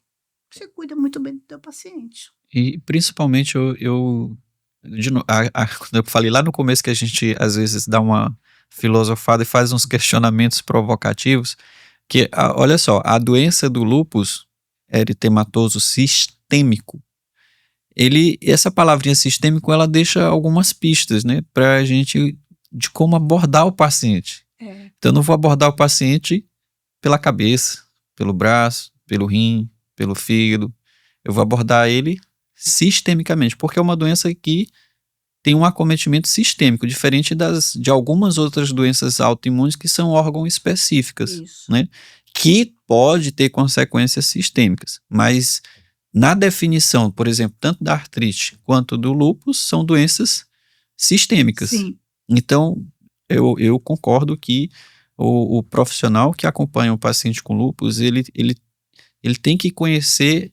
você cuida muito bem do teu paciente. E principalmente quando eu falei lá no começo que a gente às vezes dá uma filosofada e faz uns questionamentos provocativos, que olha só, a doença do lúpus eritematoso sistêmico, essa palavrinha sistêmico, ela deixa algumas pistas, né, pra gente de como abordar o paciente. Então eu não vou abordar o paciente pela cabeça, pelo braço, pelo rim, pelo fígado. Eu vou abordar ele sistemicamente, porque é uma doença que tem um acometimento sistêmico, diferente de algumas outras doenças autoimunes que são órgãos específicas, Isso. né? Que pode ter consequências sistêmicas, mas na definição, por exemplo, tanto da artrite quanto do lúpus, são doenças sistêmicas. Sim. Então, eu concordo que o profissional que acompanha o paciente com lúpus, ele tem que conhecer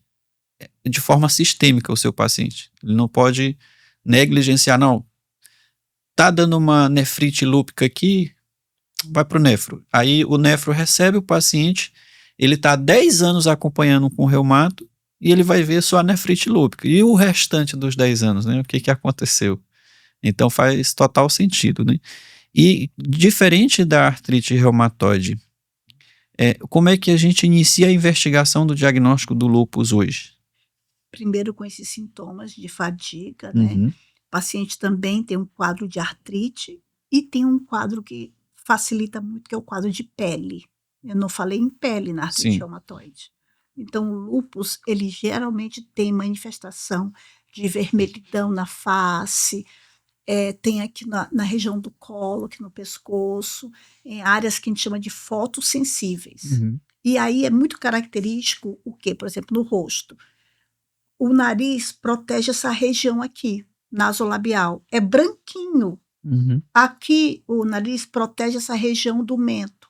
de forma sistêmica o seu paciente. Ele não pode negligenciar, não. Tá dando uma nefrite lúpica aqui, vai pro nefro. Aí o nefro recebe o paciente, ele tá há 10 anos acompanhando com reumato e ele vai ver só a nefrite lúpica. E o restante dos 10 anos, né? O que aconteceu? Então faz total sentido, né? E diferente da artrite reumatoide, como é que a gente inicia a investigação do diagnóstico do lúpus hoje? Primeiro com esses sintomas de fadiga, né? Uhum. O paciente também tem um quadro de artrite e tem um quadro que facilita muito, que é o quadro de pele. Eu não falei em pele na artrite Sim. reumatoide. Então, o lúpus, ele geralmente tem manifestação de vermelhidão na face, tem aqui na região do colo, aqui no pescoço, em áreas que a gente chama de fotossensíveis. Uhum. E aí é muito característico o quê? Por exemplo, no rosto. O nariz protege essa região aqui, nasolabial. É branquinho. Uhum. Aqui, o nariz protege essa região do mento.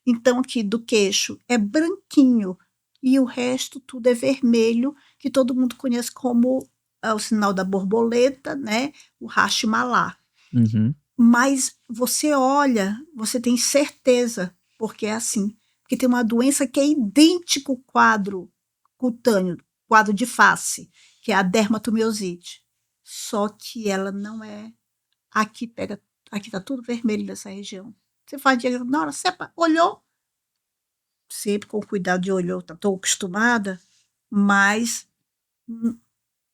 Então, aqui do queixo é branquinho. E o resto tudo é vermelho, que todo mundo conhece como o sinal da borboleta, né? O Hashimoto. Uhum. Mas você olha, você tem certeza, porque é assim. Porque tem uma doença que é idêntico ao quadro cutâneo, quadro de face, que é a dermatomiosite. Só que ela não é. Aqui tá tudo vermelho nessa região. Você faz diagnóstico, na hora, você olhou, sempre com cuidado de olhou, estou acostumada, mas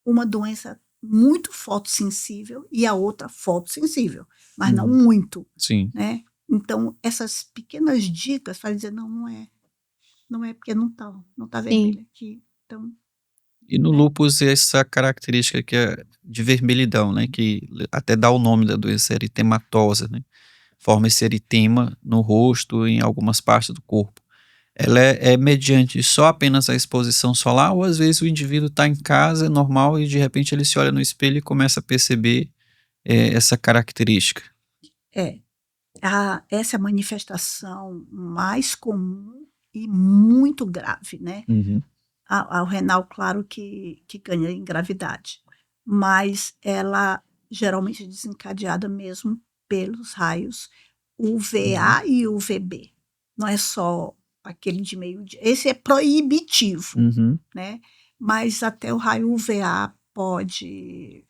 uma doença muito fotossensível e a outra fotossensível, mas não muito, Sim. né? Então, essas pequenas dicas fazem dizer, não é porque não tá vermelho aqui. Então, E no lúpus, essa característica que é de vermelhidão, né? Que até dá o nome da doença, eritematosa, né? Forma esse eritema no rosto, em algumas partes do corpo. Ela é mediante só apenas a exposição solar, ou às vezes o indivíduo está em casa, é normal, e de repente ele se olha no espelho e começa a perceber essa característica. Essa é a manifestação mais comum e muito grave, né? Uhum. O renal, claro que ganha em gravidade, mas ela geralmente é desencadeada mesmo pelos raios UVA e UVB. Não é só aquele de meio-dia. Esse é proibitivo, Uhum. né? Mas até o raio UVA pode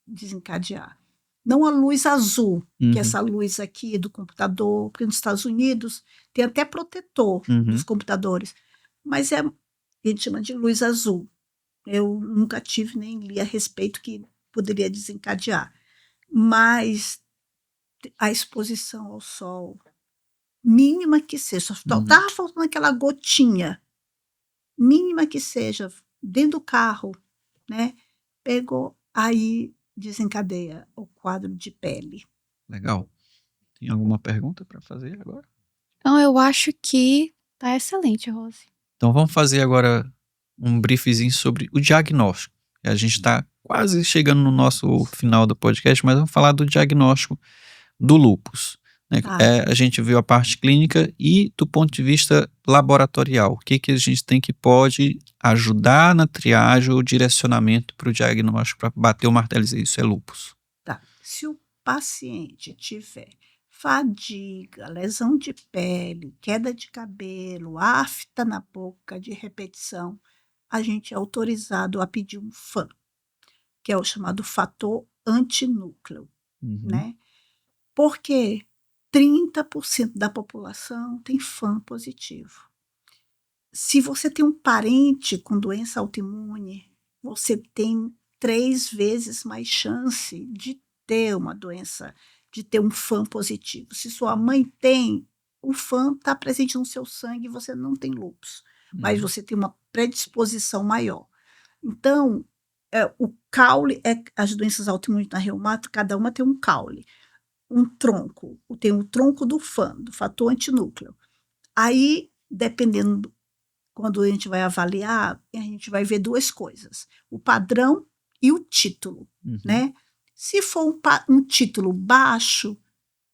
desencadear. Não a luz azul, que é essa luz aqui do computador, porque nos Estados Unidos tem até protetor dos computadores, mas a gente chama de luz azul. Eu nunca tive nem li a respeito que poderia desencadear. Mas a exposição ao sol, mínima que seja, estava faltando aquela gotinha, mínima que seja, dentro do carro, né? Pegou, aí desencadeia o quadro de pele. Legal. Tem alguma pergunta para fazer agora? Então, eu acho que tá excelente, Rose. Então vamos fazer agora um briefzinho sobre o diagnóstico. A gente está quase chegando no nosso final do podcast, mas vamos falar do diagnóstico do lúpus, né? Tá. A gente viu a parte clínica e do ponto de vista laboratorial, o que a gente tem que pode ajudar na triagem ou direcionamento para o diagnóstico, para bater o martelo e dizer isso é lúpus. Tá. Se o paciente tiver fadiga, lesão de pele, queda de cabelo, afta na boca de repetição, a gente é autorizado a pedir um FAN, que é o chamado fator antinúcleo, né? Porque 30% da população tem FAN positivo. Se você tem um parente com doença autoimune, você tem 3 vezes mais chance de ter uma doença, de ter um FAN positivo. Se sua mãe tem, o FAM está presente no seu sangue e você não tem lúpus, mas Uhum. você tem uma predisposição maior. Então, o caule, as doenças autoimunes na reumato, cada uma tem um caule, um tronco, tem o tronco do FAM, do fator antinúcleo. Aí, dependendo, quando a gente vai avaliar, a gente vai ver duas coisas, o padrão e o título, Uhum. né? Se for um título baixo,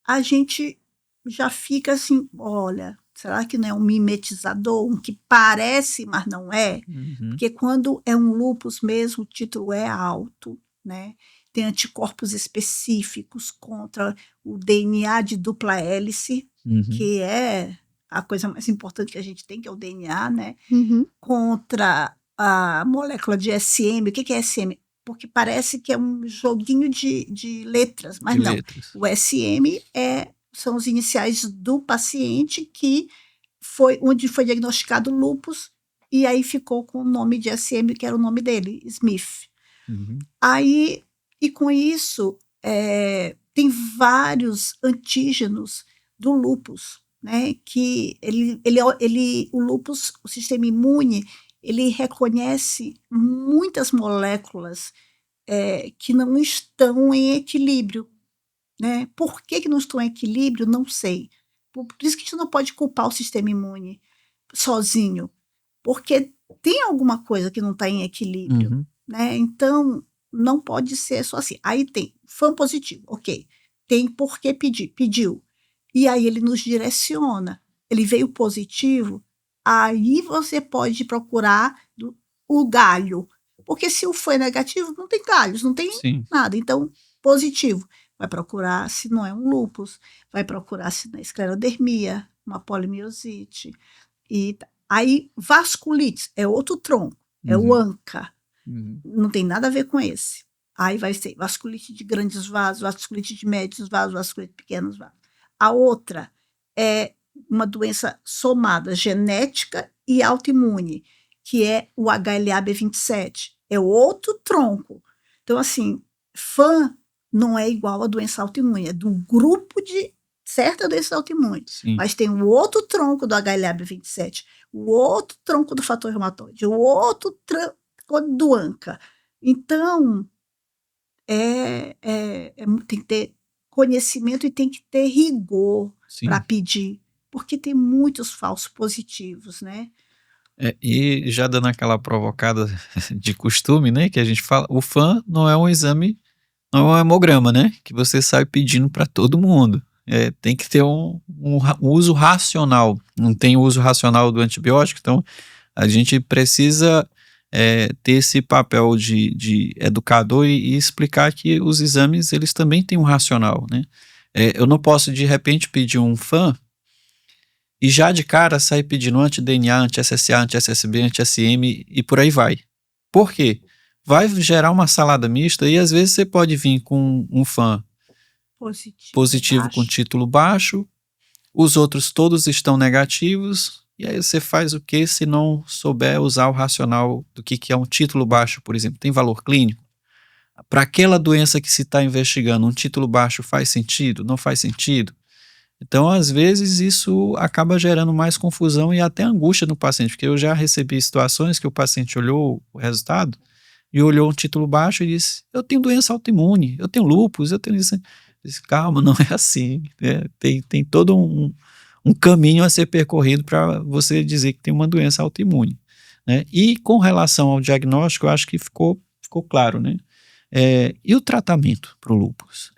a gente já fica assim, olha, será que não é um mimetizador, um que parece, mas não é? Uhum. Porque quando é um lúpus mesmo, o título é alto, né? Tem anticorpos específicos contra o DNA de dupla hélice, Uhum. que é a coisa mais importante que a gente tem, que é o DNA, né? Uhum. Contra a molécula de SM. O que é SM? Porque parece que é um joguinho de letras, mas De não. letras. O SM são os iniciais do paciente onde foi diagnosticado lúpus, e aí ficou com o nome de SM, que era o nome dele, Smith. Uhum. Aí, e com isso, tem vários antígenos do lúpus, né? Que o lúpus, o sistema imune, ele reconhece muitas moléculas que não estão em equilíbrio, né? Por que não estão em equilíbrio? Não sei. Por isso que a gente não pode culpar o sistema imune sozinho, porque tem alguma coisa que não está em equilíbrio, Uhum. né? Então, não pode ser só assim. Aí tem FAM positivo, ok. Tem por que pediu. E aí ele nos direciona. Ele veio positivo, aí você pode procurar o galho. Porque se o FAM é negativo, não tem galhos, não tem Sim. nada. Então, positivo. Vai procurar se não é um lúpus, vai procurar se não é esclerodermia, uma polimiosite. Aí, vasculites é outro tronco, é o Uhum. ANCA, Uhum. não tem nada a ver com esse. Aí vai ser vasculite de grandes vasos, vasculite de médios vasos, vasculite de pequenos vasos. A outra é uma doença somada, genética e autoimune, que é o HLA-B27, é outro tronco. Então, assim, FAM não é igual a doença autoimune, é do grupo de certa doença autoimune, Sim. mas tem o outro tronco do HLA-B27, o outro tronco do fator reumatoide, o outro tronco do ANCA. Então, tem que ter conhecimento e tem que ter rigor para Sim. pedir, porque tem muitos falsos positivos, né? E já dando aquela provocada de costume, né, que a gente fala, o FAM não é um exame, não é um hemograma, né, que você sai pedindo para todo mundo. Tem que ter um uso racional. Não tem o uso racional do antibiótico, então a gente precisa ter esse papel de educador e explicar que os exames, eles também têm um racional, né. Eu não posso, de repente, pedir um FAM e já de cara sair pedindo anti-DNA, anti-SSA, anti-SSB, anti-SM e por aí vai. Por quê? Vai gerar uma salada mista e às vezes você pode vir com um FAM positivo com Baixo. título baixo, os outros todos estão negativos, e aí você faz o que se não souber usar o racional do que é um título baixo, por exemplo? Tem valor clínico? Para aquela doença que se está investigando, um título baixo faz sentido? Não faz sentido? Então, às vezes, isso acaba gerando mais confusão e até angústia no paciente, porque eu já recebi situações que o paciente olhou o resultado e olhou um título baixo e disse: eu tenho doença autoimune, eu tenho lúpus, eu tenho isso. Eu disse: calma, não é assim. Tem todo um caminho a ser percorrido para você dizer que tem uma doença autoimune, né? E com relação ao diagnóstico, eu acho que ficou claro, né? E o tratamento para o lúpus?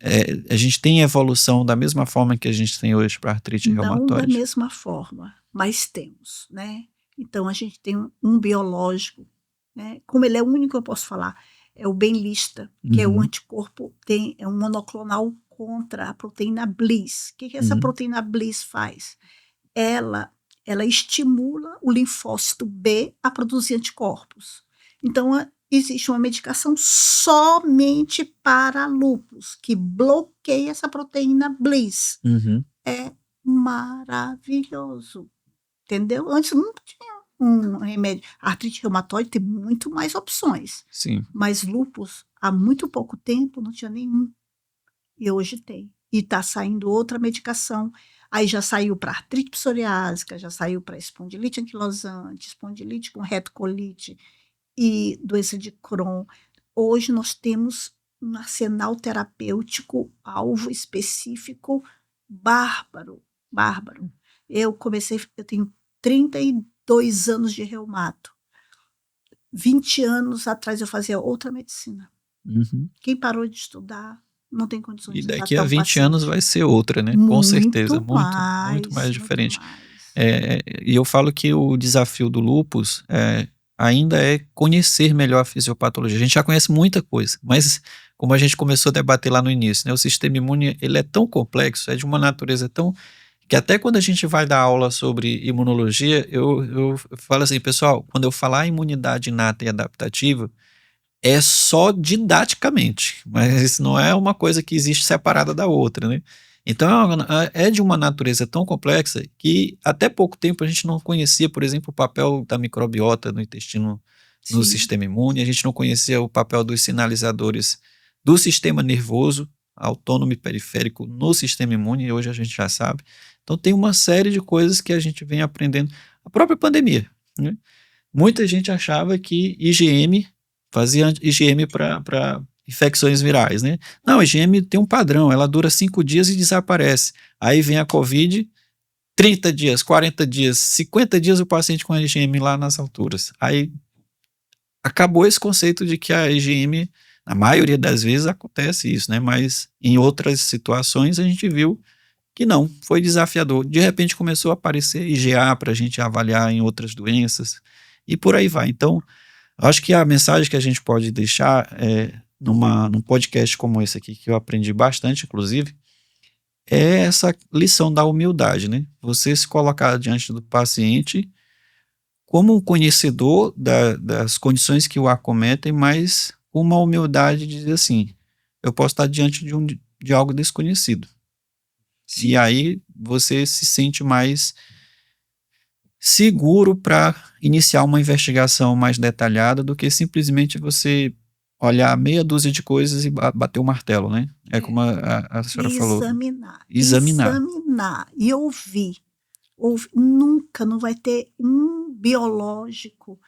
A gente tem evolução da mesma forma que a gente tem hoje para artrite Não da reumatoide? mesma forma, mas temos, né? Então, a gente tem um biológico, né? Como ele é o único, eu posso falar, é o Benlysta, que é o Uhum. anticorpo, é um monoclonal contra a proteína Bliss. O que essa Uhum. proteína Bliss faz? Ela estimula o linfócito B a produzir anticorpos. Então, existe uma medicação somente para lúpus, que bloqueia essa proteína Bliss. Uhum. É maravilhoso, entendeu? Antes não tinha um remédio. A artrite reumatoide tem muito mais opções, Sim. mas lúpus, há muito pouco tempo, não tinha nenhum. E hoje tem. e está saindo outra medicação. Aí já saiu para artrite psoriásica, já saiu para espondilite anquilosante, espondilite com retocolite e doença de Crohn. Hoje nós temos um arsenal terapêutico, alvo específico, bárbaro. Eu tenho 32 anos de reumato. 20 anos atrás eu fazia outra medicina. Uhum. Quem parou de estudar não tem condições E de daqui a 20 anos vai ser outra, né? Com certeza, muito mais diferente. E eu falo que o desafio do lúpus ainda é conhecer melhor a fisiopatologia. A gente já conhece muita coisa, mas como a gente começou a debater lá no início, né, o sistema imune ele é tão complexo, é de uma natureza tão... que até quando a gente vai dar aula sobre imunologia, eu falo assim, pessoal, quando eu falar imunidade inata e adaptativa, é só didaticamente, mas não é uma coisa que existe separada da outra, né? Então é de uma natureza tão complexa que até pouco tempo a gente não conhecia, por exemplo, o papel da microbiota no intestino, no sistema imune, a gente não conhecia o papel dos sinalizadores do sistema nervoso autônomo e periférico no sistema imune, e hoje a gente já sabe. Então tem uma série de coisas que a gente vem aprendendo. A própria pandemia, né? Muita gente achava que IgM fazia IgM para infecções virais, né? Não, a IgM tem um padrão, ela dura 5 dias e desaparece. Aí vem a Covid, 30 dias, 40 dias, 50 dias o paciente com a IgM lá nas alturas. Aí acabou esse conceito de que a IgM, na maioria das vezes acontece isso, né? Mas em outras situações a gente viu que não, foi desafiador. De repente começou a aparecer IgA para a gente avaliar em outras doenças e por aí vai. Então, acho que a mensagem que a gente pode deixar num podcast como esse aqui, que eu aprendi bastante, inclusive, é essa lição da humildade, né? Você se colocar diante do paciente como um conhecedor das condições que o acometem, mas com uma humildade de dizer assim, eu posso estar diante de algo desconhecido. Sim. E aí você se sente mais seguro para iniciar uma investigação mais detalhada do que simplesmente você olhar meia dúzia de coisas e bater o martelo, né? É como a senhora falou. Examinar e ouvir. Nunca não vai ter um biológico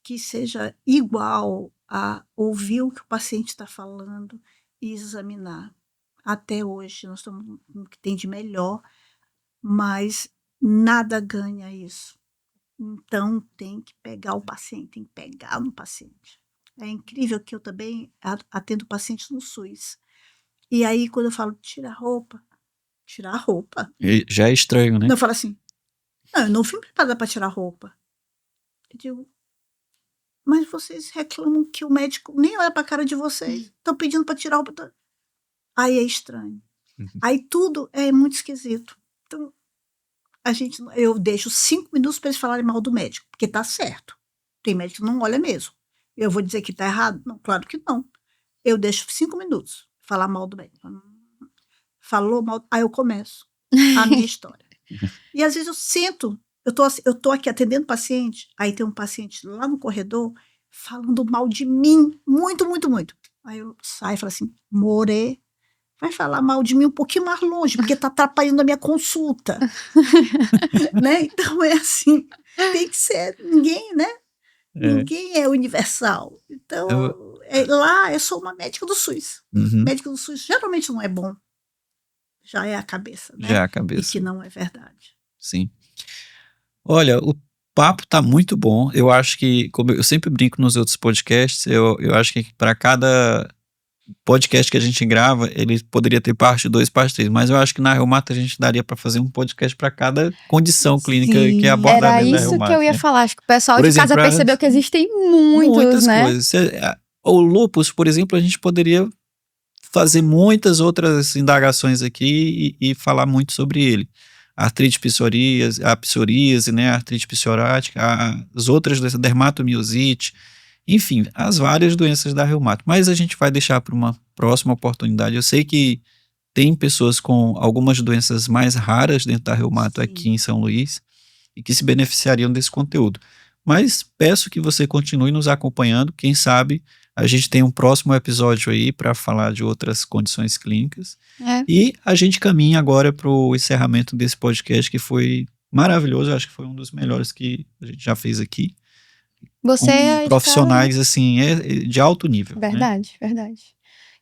que seja igual a ouvir o que o paciente está falando e examinar. Até hoje nós estamos no que tem de melhor, mas nada ganha isso. Então tem que pegar o paciente, tem que pegar no paciente. É incrível que eu também atendo pacientes no SUS. E aí quando eu falo tirar a roupa, já é estranho, né? Eu falo assim, não, eu não fui preparada para tirar a roupa. Eu digo, mas vocês reclamam que o médico nem olha para a cara de vocês, estão pedindo para tirar a roupa. Aí é estranho. Aí tudo é muito esquisito. Então, eu deixo 5 minutos para eles falarem mal do médico, porque tá certo. Tem médico que não olha mesmo. Eu vou dizer que tá errado? Não, claro que não. Eu deixo 5 minutos falar mal do médico. Falou mal, aí eu começo a minha história. E às vezes eu sento, eu tô aqui atendendo paciente, aí tem um paciente lá no corredor falando mal de mim, muito, muito, muito. Aí eu saio e falo assim, More, vai falar mal de mim um pouquinho mais longe, porque tá atrapalhando a minha consulta. Né? Então é assim, tem que ser, ninguém, né? Ninguém é universal. Então, lá eu sou uma médica do SUS. Médico do SUS geralmente não é bom. Já é a cabeça, né? Já é a cabeça. E que não é verdade. Sim. Olha, o papo tá muito bom. Eu acho que, como eu sempre brinco nos outros podcasts, eu acho que para cada podcast que a gente grava, ele poderia ter parte 2, parte 3, mas eu acho que na reumato a gente daria para fazer um podcast para cada condição clínica que é abordada na reumato. Era isso que eu ia falar, acho que o pessoal de casa percebeu que existem muitas, né? Coisas. O lúpus, por exemplo, a gente poderia fazer muitas outras indagações aqui e falar muito sobre ele. A artrite psoríase, a psoríase, né, a artrite psorática, as outras doenças, dermatomiosite, enfim, as várias doenças da reumato. Mas a gente vai deixar para uma próxima oportunidade. Eu sei que tem pessoas com algumas doenças mais raras dentro da reumato aqui em São Luís e que se beneficiariam desse conteúdo. Mas peço que você continue nos acompanhando, quem sabe A gente tem um próximo episódio aí para falar de outras condições clínicas. É. E a gente caminha agora para o encerramento desse podcast, que foi maravilhoso. Acho que foi um dos melhores que a gente já fez aqui. Você Com aí de profissionais, assim, de alto nível. Né? Verdade, verdade.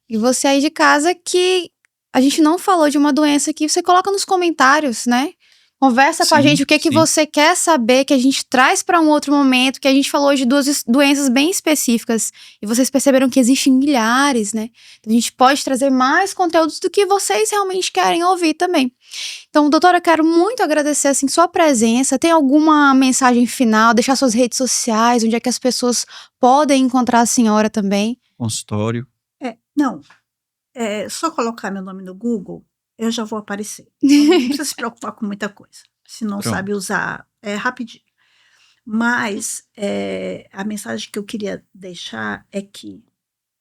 E você aí de casa que a gente não falou de uma doença que você coloca nos comentários, né? Conversa com a Sim, gente o que sim. você quer saber, que a gente traz para um outro momento, que a gente falou hoje de duas doenças bem específicas. E vocês perceberam que existem milhares, né? Então a gente pode trazer mais conteúdos do que vocês realmente querem ouvir também. Então, doutora, eu quero muito agradecer, assim, sua presença. Tem alguma mensagem final? Deixar suas redes sociais, onde é que as pessoas podem encontrar a senhora também? Consultório. Não, só colocar meu nome no Google, eu já vou aparecer. Então, não precisa se preocupar com muita coisa. Se não Pronto. sabe usar, é rapidinho. Mas a mensagem que eu queria deixar é que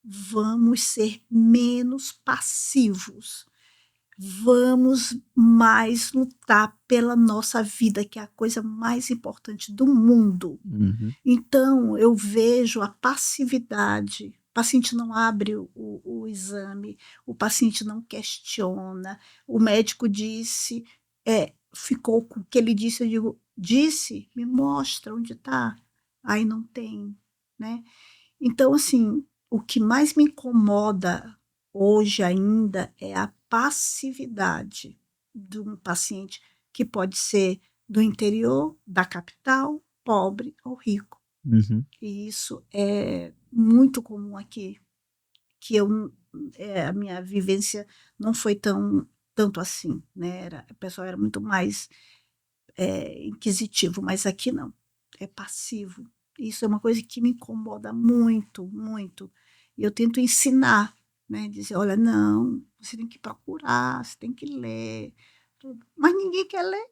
vamos ser menos passivos. Vamos mais lutar pela nossa vida, que é a coisa mais importante do mundo. Uhum. Então, eu vejo a passividade. O paciente não abre o exame, o paciente não questiona. O médico disse, ficou com o que ele disse. Eu digo, disse? Me mostra onde está. Aí não tem, né? Então, assim, o que mais me incomoda hoje ainda é a passividade de um paciente que pode ser do interior, da capital, pobre ou rico. Uhum. E isso é muito comum aqui, que a minha vivência não foi tanto assim, né? O pessoal era muito mais inquisitivo, mas aqui não, é passivo. Isso é uma coisa que me incomoda muito, muito. E eu tento ensinar, né? Dizer, olha, não, você tem que procurar, você tem que ler. Mas ninguém quer ler.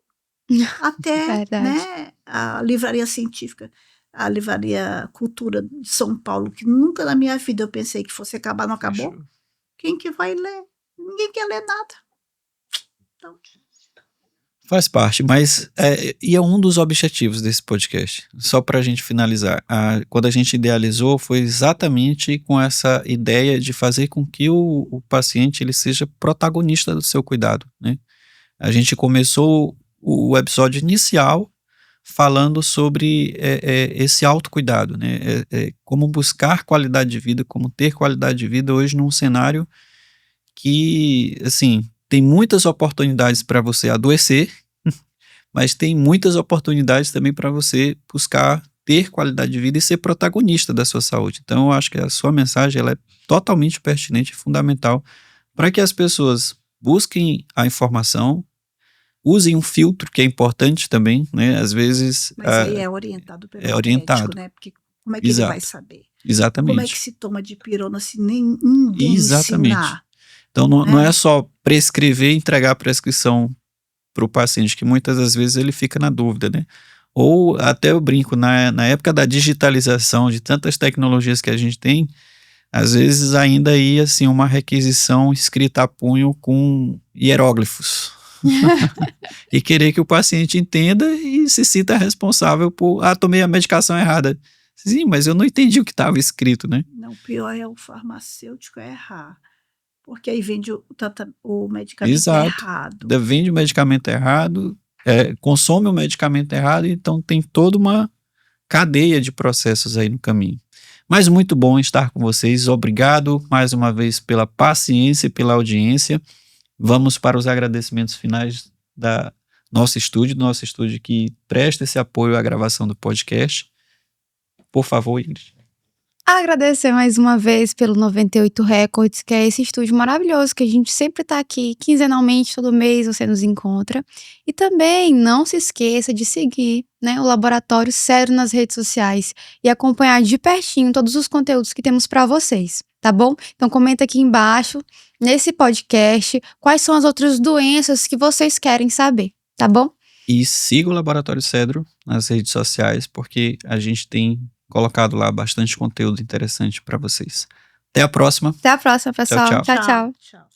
Até, Verdade. né, a livraria científica, a livraria Cultura de São Paulo, que nunca na minha vida eu pensei que fosse acabar, não acabou. Fechou. Quem que vai ler? Ninguém quer ler nada. Então, Faz parte, mas e é um dos objetivos desse podcast. Só para a gente finalizar, quando a gente idealizou foi exatamente com essa ideia de fazer com que o paciente ele seja protagonista do seu cuidado, né? A gente começou o episódio inicial falando sobre esse autocuidado, né? Como buscar qualidade de vida, como ter qualidade de vida hoje num cenário que, assim, tem muitas oportunidades para você adoecer, mas tem muitas oportunidades também para você buscar ter qualidade de vida e ser protagonista da sua saúde. Então, eu acho que a sua mensagem ela é totalmente pertinente e fundamental para que as pessoas busquem a informação, usem um filtro, que é importante também, né? Às vezes... mas aí é orientado pelo orientado. médico, né? Porque como é que ele vai saber? Exatamente. Como é que se toma de pirona se nem ninguém Exatamente. ensinar? Então, não Né? é só prescrever e entregar a prescrição para o paciente, que muitas das vezes ele fica na dúvida, né? Ou até eu brinco, na época da digitalização, de tantas tecnologias que a gente tem, às vezes ainda ia assim uma requisição escrita a punho com hieróglifos. E querer que o paciente entenda e se sinta responsável por, tomei a medicação errada. Sim, mas eu não entendi o que estava escrito, né? Não, o pior é o farmacêutico errar. Porque aí vende o medicamento Exato. errado. Vende o medicamento errado, consome o medicamento errado, então tem toda uma cadeia de processos aí no caminho. Mas muito bom estar com vocês. Obrigado mais uma vez pela paciência e pela audiência. Vamos para os agradecimentos finais da nosso estúdio que presta esse apoio à gravação do podcast. Por favor, Ingrid. Agradecer mais uma vez pelo 98 Records, que é esse estúdio maravilhoso que a gente sempre tá aqui quinzenalmente, todo mês você nos encontra. E também não se esqueça de seguir, né, o Laboratório Cedro nas redes sociais e acompanhar de pertinho todos os conteúdos que temos para vocês, tá bom? Então comenta aqui embaixo, nesse podcast, quais são as outras doenças que vocês querem saber, tá bom? E siga o Laboratório Cedro nas redes sociais, porque a gente tem colocado lá bastante conteúdo interessante para vocês. Até a próxima. Até a próxima, pessoal. Tchau, tchau. Tchau, tchau. Tchau.